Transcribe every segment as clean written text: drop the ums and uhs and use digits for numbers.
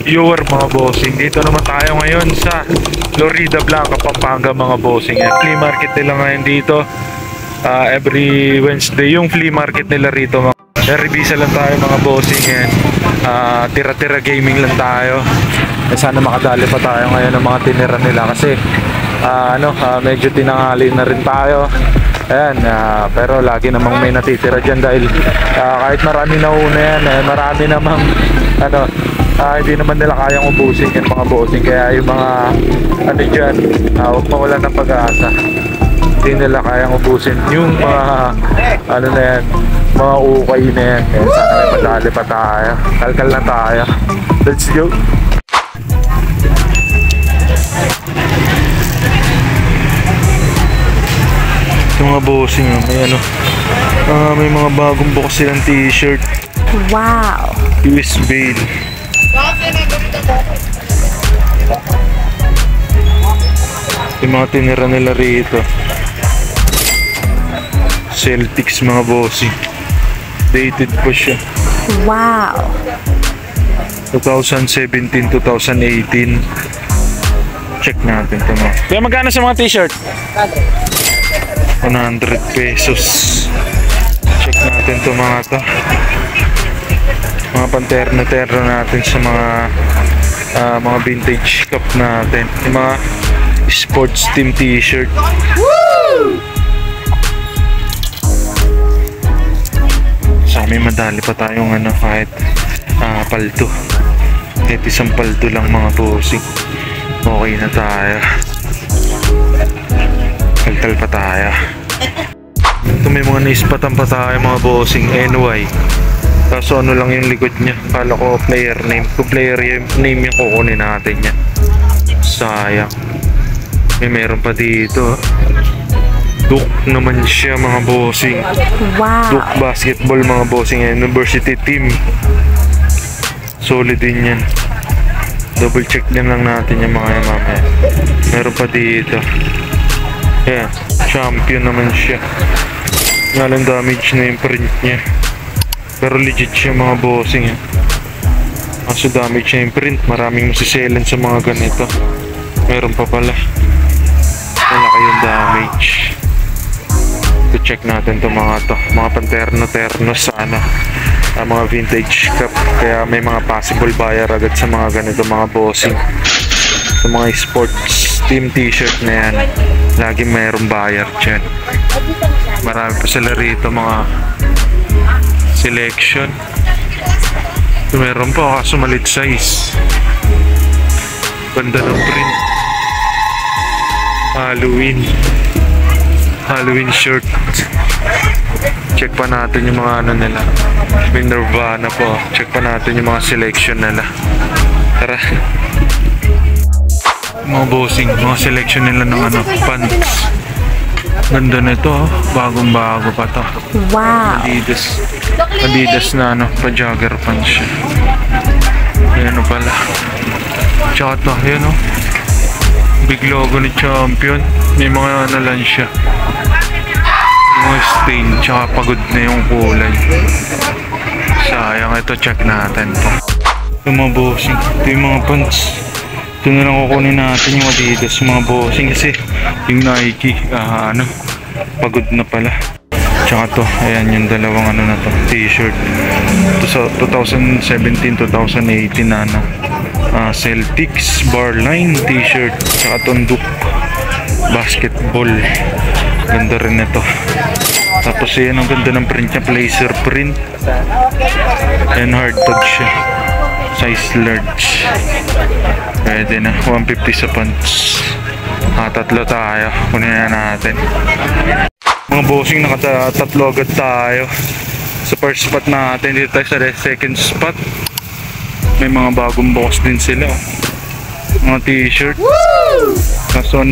Viewer mga bossing, dito naman tayo ngayon sa Florida Blanca, Pampanga mga bossing. Flea market nila ngayon dito. Every Wednesday yung flea market nila rito mga. Revisa lang tayo mga bossing. Tira-tira gaming lang tayo. Sana makadali pa tayo ngayon ng mga tinira nila kasi medyo tinanghali na rin tayo. Ayan, pero lagi namang may natitira dyan dahil kahit marami na una yan, marami namang hindi naman nila kayang ubusin yan mga bossing. Kaya yung mga dyan, huwag mawalan ng pag-aasa. Hindi nila kayang ubusin yung mga na yan, mga ukay na yan. Kaya sana may madali pa tayo. Kalkal na tayo. Let's go. Ito mga bossing, may mga bagong bukas silang t-shirt. Wow! US Bail. Yung mga tinira nila rito. Celtics mga bossing. Dated po siya. Wow! 2017, 2018. Check natin ito mga. Kaya magkano sa mga t-shirt? 100 pesos. Check natin ito mga to. Mga panterno-terno natin sa mga vintage cup natin. Yung mga sports team t-shirt. Woo! Sa amin madali pa tayong kahit paldo. Kahit isang paldo lang mga bossing. Okay na tayo. Kalkal pa tayo. Ito may mga naispatan pa tayo mga bossing. NY. Kaso lang yung likod niya. Kala ko player name. Kung player name yung kukunin natin yan. Sayang. Meron pa dito. Duke naman siya mga bossing. Wow. Duke basketball mga bossing. University team. Solid din yan. Double check din lang natin yung mga mamaya. Meron pa dito. Yeah, champion naman siya. Ngalang damage na yung print niya. Pero legit siya mga bossing. Kaso damage na yung print. Maraming masiselan sa mga ganito. Meron pa pala. Malaki yung damage. To check natin to mga panterno-terno sana. Mga vintage cup. Kaya may mga possible buyer agad sa mga ganito mga bossing. Sa mga sports team t-shirt na yan, lagi mayroong buyer dyan. Marami pa sila rito mga selection. Meron pa kaso malit size. Ganda ng print. Halloween shirt. Check pa natin yung mga nila. May Nirvana po. Check pa natin yung mga selection nila. Tara. Mga bossing, mga selection nila ng pants. Ganda nito, bagong-bago pa to. Wow. Adidas na pa jogger pants siya. Ayan pala. Tsaka to, ayan big logo ni Champion. May mga lang siya. Mga stain, tsaka pagod na yung kulay. Sayang, ito check natin to. Ito mga bossing, ito yung mga pants. Ito na lang kukunin natin yung Adidas mga bossing kasi yung Nike, pagod na pala. Tsaka to, ayan yung dalawang na to, t-shirt. Ito sa 2017-2018 Celtics Barline t-shirt. Tsaka tong Duke basketball. Ganda rin ito. Tapos yan, ang ganda ng print niya, blazer print. Ayan, hard tag siya. Size large. Pwede na, 150 sa pants. Tatlo tayo, kunin na natin. Mga bossing, nakatatlo agad tayo. Sa first spot natin, dito tayo sa second spot. May mga bagong box din sila. Mga t-shirt. Kaso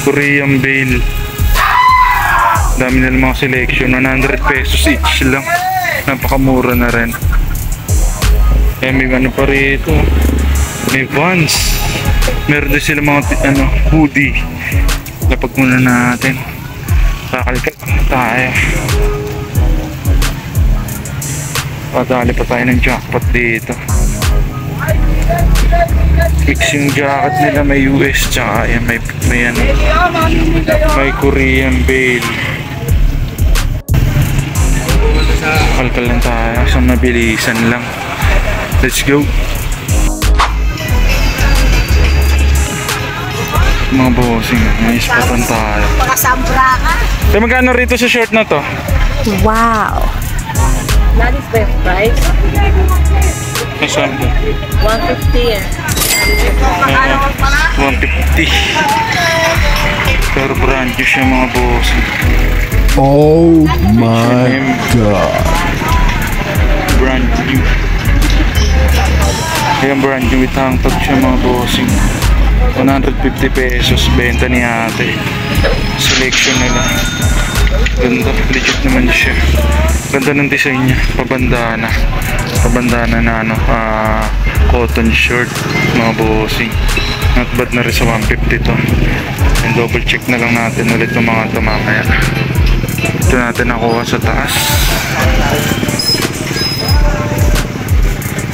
Korean Bail. Dami nila mga selection. 100 pesos each lang. Napakamura na rin. May pa rito. May Vans. Meron din sila mga hoodie. Lapag muna natin. Kakalkat tayo. Padali pa tayo ng jackpot dito. Fix yung jacket nila, may US tsaka yan, may ano, may Korean Bale. Kalkal lang tayo sa mabilisan lang. Let's go. Mga bossing, may ispatan tayo. Pakasambra ka. Tayo magkano rito sa shirt na to? Wow. That is the price. Nasaan ba? 150 eh. 150. Pero brand new siya mga bossing. Oh my god. Brand new. Ayan, brand new with hang tag siya mga bossing. 150 pesos benta ni ate. Selection nila. Ganda, legit naman siya. Ganda ng design niya. Pabandana. Pabandana na ano, cotton shirt mga bossing. Not bad na rin sa 150 to. And double check na lang natin ulit ng mga ito mamaya. Ito natin nakuha sa taas.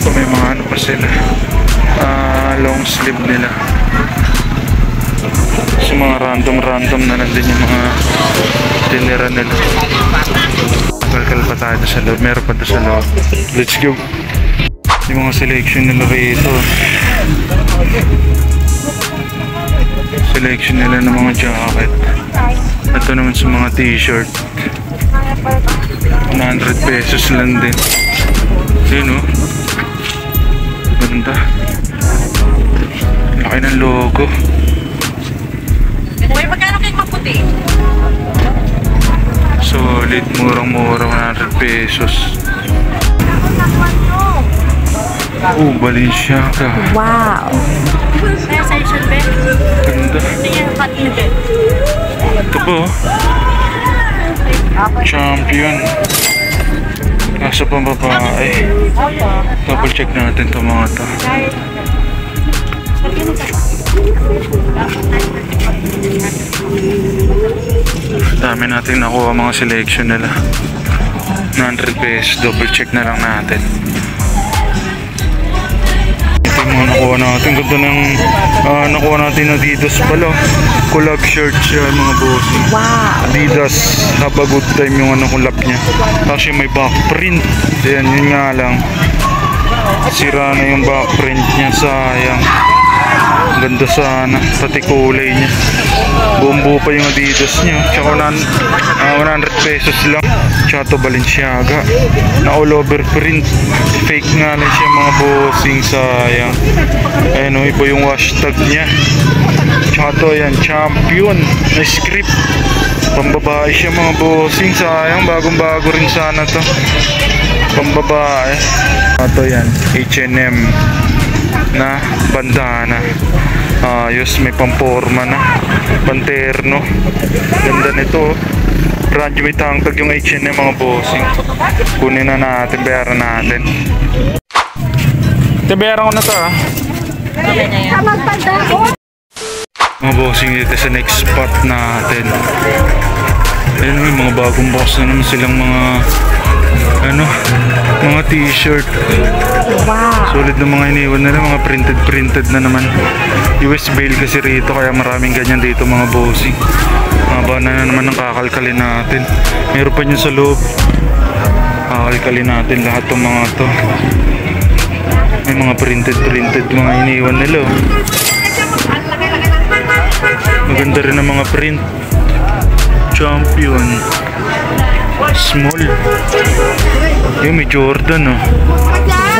Ito may mga ano pa sila, long sleeve nila. So mga random na lang din yung mga tinira nila. Kalkal pa tayo sa loob. Meron pa sa loob. Let's go. Yung mga selection nila rito. Selection nila ng mga jacket. Ito naman sa mga t-shirt. 100 pesos lang din. Yun o. Ganda. Laki ng logo. Uy, magkano kayo maputi? Solid, murang-mura, 100 pesos. Balenciaga. Wow. Kaya sa isang bed? Ganda. Tingnan yung patin bed. Ito po. Champion. Nasa pambabae. Double check natin ito mga ito. Dami natin nakuha mga selection nila. 100 pesos. Double check na lang natin. Ito yung mga nakuha natin. Ganda ng nakuha natin na Adidas pala. Collab shirt siya mga bossing. Wow. Adidas, have a good time yung ano collab niya. Actually may back print. Ayan, yun nga lang. Sira na yung back print niya, sayang. Ganda sana, pati kulay niya. Buong-buo pa yung Adidas niya. Tsaka 100 pesos lang. Tsaka to Balenciaga na all over print. Fake nga lang siya mga bossing, sayang. Ayan o, iba yung hashtag niya. Tsaka to yan, champion na script. Pambabae siya mga bossing, sayang. Bagong-bago rin sana to. Pambabae. Ito yan, H&M na bandana. Ayos, may pamporma na, panterno. Ganda nito. Brand new tangtag yung H&M mga bossing. Kunin na natin, bayaran natin. Bayaran ko na to mga bossing, dito sa next spot natin. Ayun, may mga bagong box na naman silang mga mga t-shirt. Wow. Solid na mga iniwan nila, mga printed na naman. US Bale kasi rito, kaya maraming ganyan dito mga bossing. Mga na naman ang kakalkalin natin. Meron pa niyan sa loob. Kakalkalin natin lahat ng mga to. May mga printed mga iniwan nila. Maganda rin ang mga print. Champion. Small. Yung may Jordan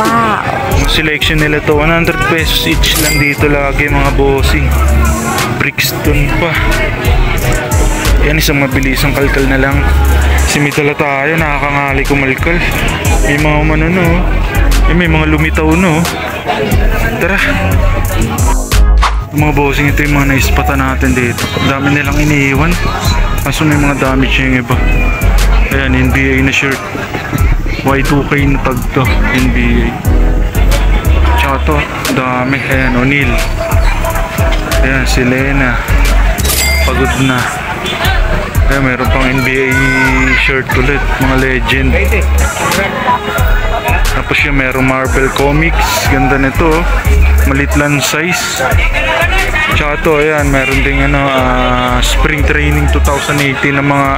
Wow. Ang selection nila to 100 pesos each lang dito lagi mga bossing. Brixton pa. Yan, isang mabilisang kalkal na lang. Simitala tayo, nakakangali kumalkal. May mga manano. May mga lumitaw no. Tara. Mga bossing, ito yung mga naispata natin dito. Dami nilang iniiwan. Kaso may mga damage yung iba. Ayan, NBA na shirt. Y2K na tag to, NBA. Tsaka to, dami. Ayan, O'Neal. Ayan, si Lena. Pagod na. Ayan, meron pang NBA shirt ulit. Mga legend. Tapos yung merong Marvel Comics. Ganda nito. Oh. Malit lang size. Tsaka to, ayan, meron ding Spring Training 2018 ng mga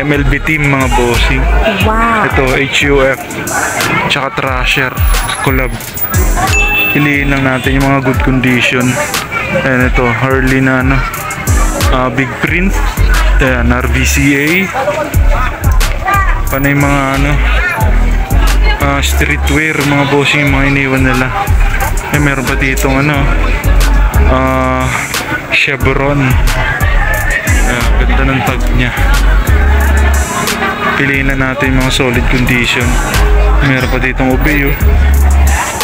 MLB team, mga bossing. Wow. Ito, HUF. Tsaka Thrasher. Collab. Piliin lang natin yung mga good condition. Ayan, ito, Harley na big print. Ayan, RVCA. Panay mga streetwear, mga bossing, yung mga iniwan nila. Meron pa ditong Chevron. Ganda ng tag nya. Piliin na natin yung mga solid condition. Meron pa ditong Obey.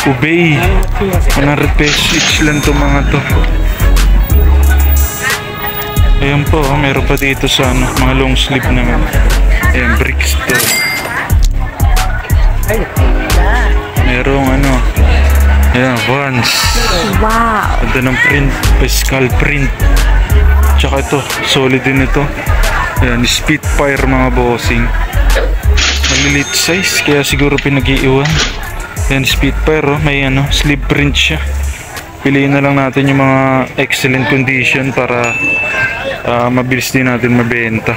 Obey 100 pesos each lang to mga to. Ayan po, meron pa dito sa mga long sleeve naman. Ayan, bricks to. Merong ayan, Vans. Wow. Ganda ng print, skull print. Tsaka ito, solid din ito. Ayan, Spitfire, mga bossing. Malilit size, kaya siguro pinag-iiwan. Ayan, Spitfire, may sleeve print siya. Piliin na lang natin yung mga excellent condition para mabilis din natin mabenta.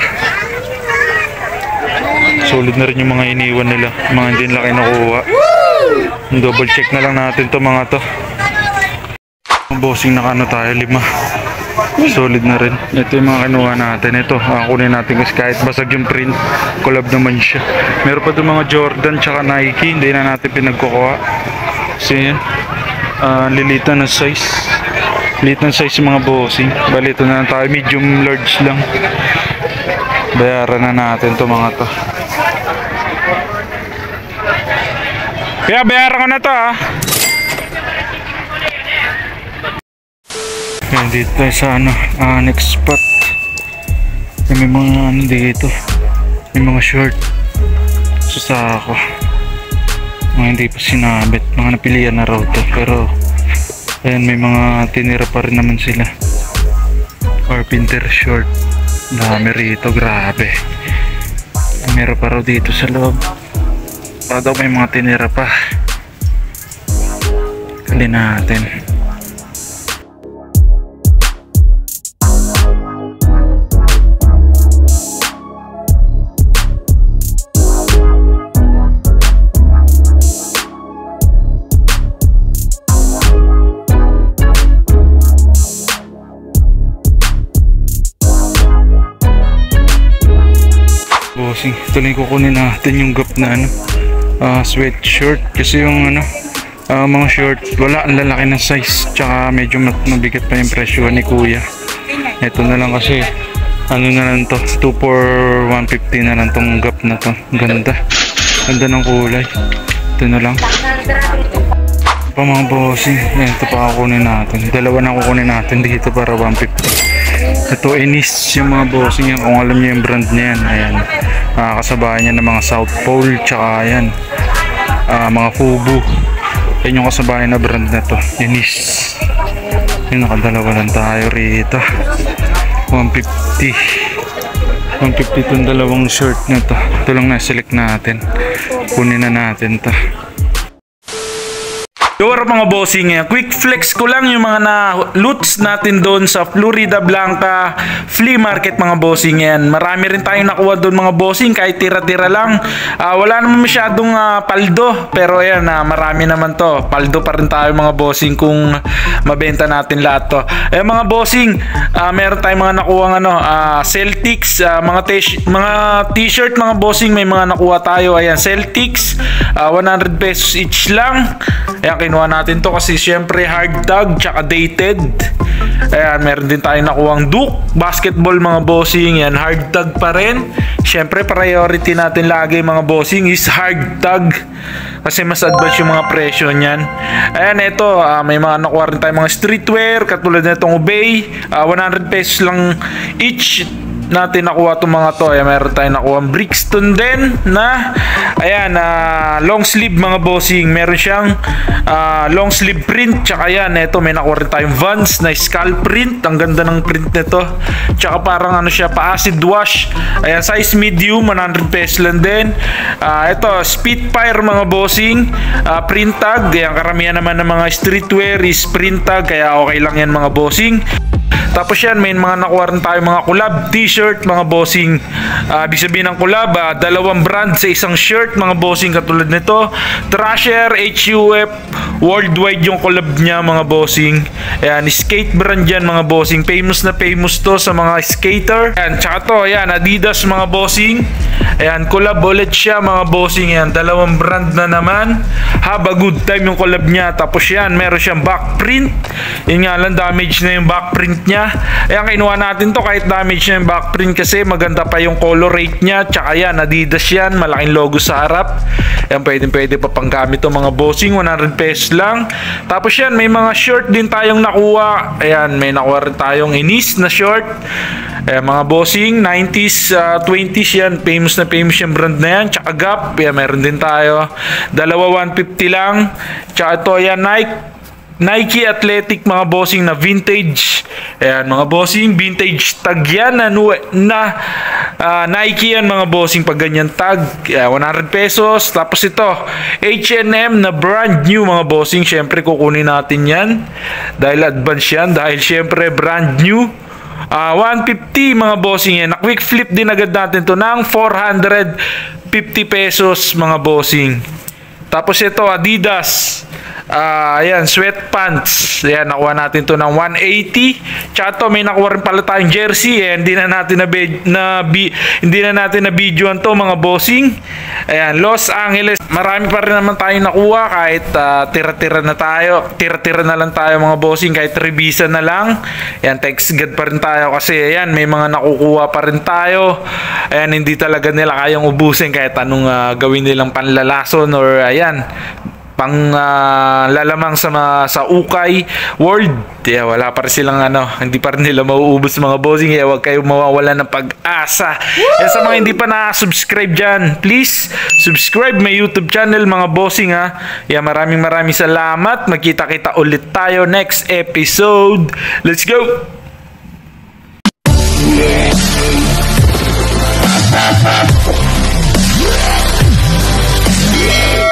Solid na rin yung mga iniwan nila, mga hindi nila kinukuha. Double check na lang natin to mga to. Bossing, nakano tayo, 5. Solid na rin. Ito yung mga kinuha natin. Ito, kunin natin kasi kahit basag yung print, collab naman siya. Meron pa itong mga Jordan tsaka Nike, hindi na natin pinagkukuha. Kasi yan, lilitan na size. Lilitan size yung mga bossing. Bali, ito na lang tayo, medium large lang. Bayaran na natin to mga to. Kaya bayaran ko na to Yan, dito tayo sa next spot. May mga dito. May mga short sa sako. Mga hindi pa sinabit. Mga napilian na raw to. Pero ayan, may mga tinira pa rin naman sila. Carpenter short. Dami rito, grabe. Meron pa raw dito sa loob. Para daw may mga tinira pa. Kalin natin. Bossing, tuloy kukunin natin yung gap na sweatshirt kasi yung mga short wala, ang lalaki na size tsaka medyo mabigat pa yung presyo ni kuya. Ito na lang kasi na lang to, 2 for 150 na lang tong gap na to. Ganda ng kulay. Ito na lang pa mga bossing. Ito pa kukunin natin, dalawa na kukunin natin dito para 150. Ito Ennis yung mga bossing yan, kung alam niyo yung brand niya yan. Ayan, kasabayan niya ng mga South Pole tsaka ayan, mga Fubu. Yan yung kasabayan na brand na to, Ennis. Yung nakadalawa lang tayo rito. 150 itong dalawang shirt na to. Ito lang na-select natin, kunin na natin to. Yora mga bossing, quick flex ko lang yung mga na-loots natin doon sa Florida Blanca Flea Market mga bossing yan. Marami rin tayong nakuha doon mga bossing, kahit tira-tira lang. Wala naman masyadong paldo, pero ayan, marami naman to. Paldo pa rin tayo mga bossing kung mabenta natin lahat to. Mga bossing, meron tayong mga nakuha Celtics, mga t-shirt mga bossing, may mga nakuha tayo. Ayan, Celtics, 100 pesos each lang. Ayan, kinuha natin to kasi syempre hard tag tsaka dated. Ayan, meron din tayong nakuhang Duke basketball mga bossing. Yan, hard tag pa rin. Syempre priority natin lagi mga bossing is hard tag kasi mas advance yung mga presyo niyan. Ayan, ito may mga nakuha rin tayong mga streetwear katulad na itong Obey, 100 pesos lang each. natin nakuha itong mga to. Ayan, meron tayong nakuha Brixton din na ayan, long sleeve mga bossing. Meron siyang long sleeve print. Tsaka ayan, ito may nakuha rin tayong Vans na skull print. Ang ganda ng print nito. Tsaka parang ano siya, pa acid wash. Ayan, size medium, 100 pesos lang din. Ito, Spitfire mga bossing. Print tag. Ayan, karamihan naman ng mga streetwear is print tag. Kaya okay lang yan mga bossing. Tapos yan, may mga nakuha rin tayo mga collab t-shirt mga bossing. Ibig sabihin ng collab, dalawang brand sa isang shirt mga bossing, katulad nito. Thrasher, HUF, worldwide yung collab niya mga bossing. Ayan, skate brand yan mga bossing. Famous na famous to sa mga skater. Ayan, tsaka to, ayan, Adidas mga bossing. Ayan, collab ulit siya mga bossing. Ayan, dalawang brand na naman. Have a good time yung collab niya. Tapos yan, meron siyang back print. Yun nga lang, damage na yung back print niya. Ayan, kinuha natin to kahit damage na yung back print kasi maganda pa yung color rate niya. Tsaka yan, Adidas yan, malaking logo sa harap. Ayan, pwede pa pang gamit to mga bossing, 100 pesos lang. Tapos yan, may mga short din tayong nakuha. Ayan, may nakuha rin tayong Inis na short. Ayan, mga bossing, 90s, 20s yan, famous yung brand na yan. Tsaka Gap, ayan, meron din tayo. Dalawa 150 lang. Tsaka ito, ayan, Nike Athletic mga bossing na vintage. Ayan mga bossing, vintage tag yan na Nike yan mga bossing pag ganyan tag. 100 pesos. Tapos ito, H&M na brand new mga bossing. Syempre kukunin natin yan dahil advance yan, dahil syempre brand new. 150 mga bossing yan. Na quick flip din agad natin to ng 450 pesos mga bossing. Tapos ito, Adidas. Ayan, sweatpants. Ayan, nakuha natin to ng 180. Tsaka to, may nakuha rin pala tayong jersey. Ayan, hindi na natin na videoan to mga bossing. Ayan, Los Angeles. Marami pa rin naman tayong nakuha kahit tira-tira na lang tayo mga bossing, kahit revisa na lang. Ayan, thanks God pa rin tayo kasi ayan, may mga nakukuha pa rin tayo. Ayan, hindi talaga nila kayang ubusin kahit anong gawin nilang panlalason or ayan, pang lalamang sa ukay world. Wala pa rin silang hindi pa rin nila mauubos mga bossing. Huwag kayo mawawala ng pag-asa. Sa mga hindi pa na-subscribe dyan, please subscribe my YouTube channel mga bossing ha. Maraming salamat. Magkita-kita ulit tayo next episode. Let's go! Yeah.